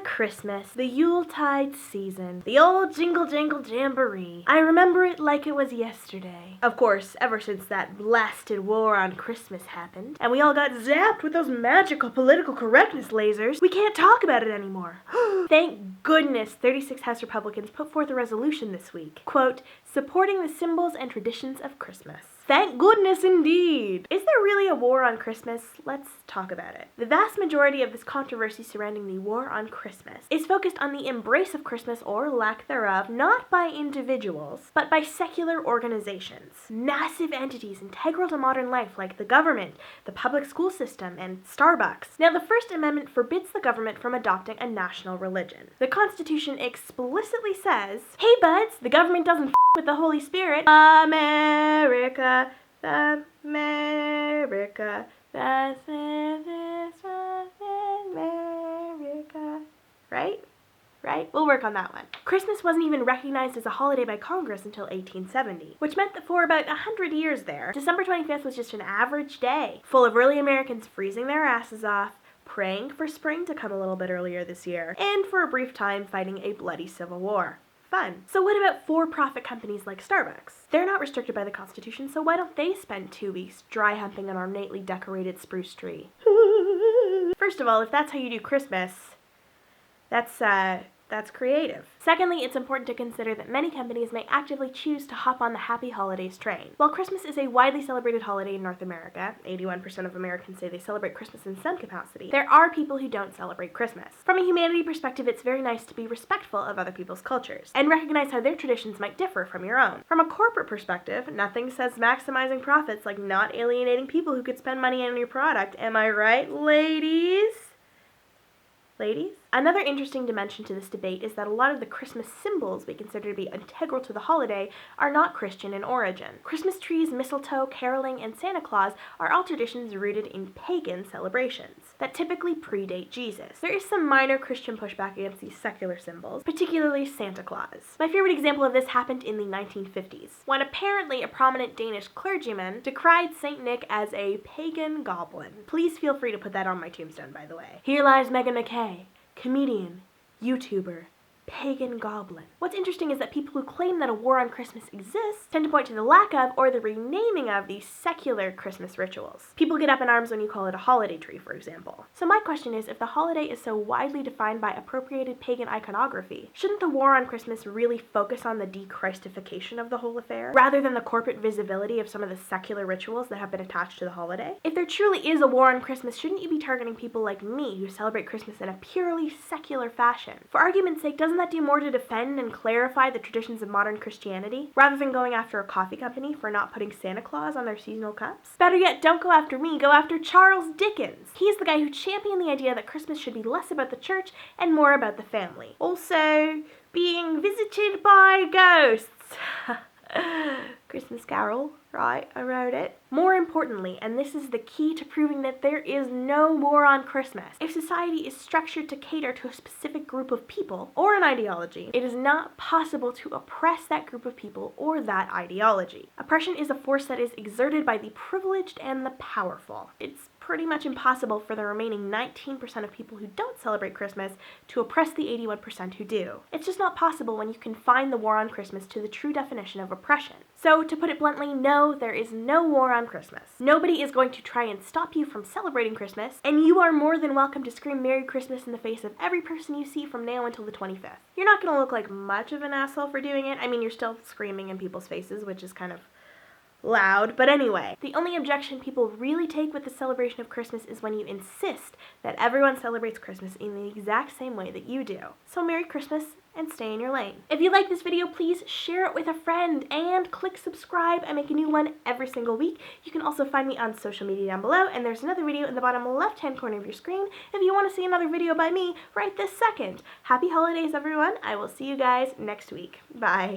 Christmas, the Yuletide season, the old jingle jangle jamboree. I remember it like it was yesterday. Of course, ever since that blasted war on Christmas happened, and we all got zapped with those magical political correctness lasers, we can't talk about it anymore. Thank goodness 36 House Republicans put forth a resolution this week, quote, supporting the symbols and traditions of Christmas. Thank goodness indeed! Is there really a war on Christmas? Let's talk about it. The vast majority of this controversy surrounding the war on Christmas is focused on the embrace of Christmas or lack thereof, not by individuals, but by secular organizations. Massive entities integral to modern life like the government, the public school system, and Starbucks. Now, the First Amendment forbids the government from adopting a national religion. The Constitution explicitly says, hey buds, the government doesn't with the Holy Spirit. America, America, that's America. Right? Right? We'll work on that one. Christmas wasn't even recognized as a holiday by Congress until 1870, which meant that for about 100 years there, December 25th was just an average day, full of early Americans freezing their asses off, praying for spring to come a little bit earlier this year, and for a brief time fighting a bloody civil war. Fun. So what about for-profit companies like Starbucks? They're not restricted by the Constitution, so why don't they spend 2 weeks dry humping an ornately decorated spruce tree? First of all, if that's how you do Christmas, that's creative. Secondly, it's important to consider that many companies may actively choose to hop on the happy holidays train. While Christmas is a widely celebrated holiday in North America, 81% of Americans say they celebrate Christmas in some capacity, there are people who don't celebrate Christmas. From a humanity perspective, it's very nice to be respectful of other people's cultures and recognize how their traditions might differ from your own. From a corporate perspective, nothing says maximizing profits like not alienating people who could spend money on your product. Am I right, ladies? Ladies? Another interesting dimension to this debate is that a lot of the Christmas symbols we consider to be integral to the holiday are not Christian in origin. Christmas trees, mistletoe, caroling, and Santa Claus are all traditions rooted in pagan celebrations that typically predate Jesus. There is some minor Christian pushback against these secular symbols, particularly Santa Claus. My favorite example of this happened in the 1950s, when apparently a prominent Danish clergyman decried Saint Nick as a pagan goblin. Please feel free to put that on my tombstone, by the way. Here lies Megan McKay, comedian, YouTuber, pagan goblin. What's interesting is that people who claim that a war on Christmas exists tend to point to the lack of or the renaming of these secular Christmas rituals. People get up in arms when you call it a holiday tree, for example. So my question is, if the holiday is so widely defined by appropriated pagan iconography, shouldn't the war on Christmas really focus on the de-Christification of the whole affair, rather than the corporate visibility of some of the secular rituals that have been attached to the holiday? If there truly is a war on Christmas, shouldn't you be targeting people like me who celebrate Christmas in a purely secular fashion? For argument's sake, doesn't that do more to defend and clarify the traditions of modern Christianity, rather than going after a coffee company for not putting Santa Claus on their seasonal cups? Better yet, don't go after me, go after Charles Dickens. He's the guy who championed the idea that Christmas should be less about the church and more about the family. Also, being visited by ghosts. Christmas Carol, right? I wrote it. More importantly, and this is the key to proving that there is no war on Christmas, if society is structured to cater to a specific group of people or an ideology, it is not possible to oppress that group of people or that ideology. Oppression is a force that is exerted by the privileged and the powerful. It's pretty much impossible for the remaining 19% of people who don't celebrate Christmas to oppress the 81% who do. It's just not possible when you confine the war on Christmas to the true definition of oppression. So, to put it bluntly, no, there is no war on Christmas. Nobody is going to try and stop you from celebrating Christmas, and you are more than welcome to scream Merry Christmas in the face of every person you see from now until the 25th. You're not going to look like much of an asshole for doing it. I mean, you're still screaming in people's faces, which is kind of loud, but anyway. The only objection people really take with the celebration of Christmas is when you insist that everyone celebrates Christmas in the exact same way that you do. So Merry Christmas and stay in your lane. If you like this video, please share it with a friend and click subscribe. I make a new one every single week. You can also find me on social media down below, and there's another video in the bottom left-hand corner of your screen if you want to see another video by me right this second. Happy holidays, everyone. I will see you guys next week. Bye.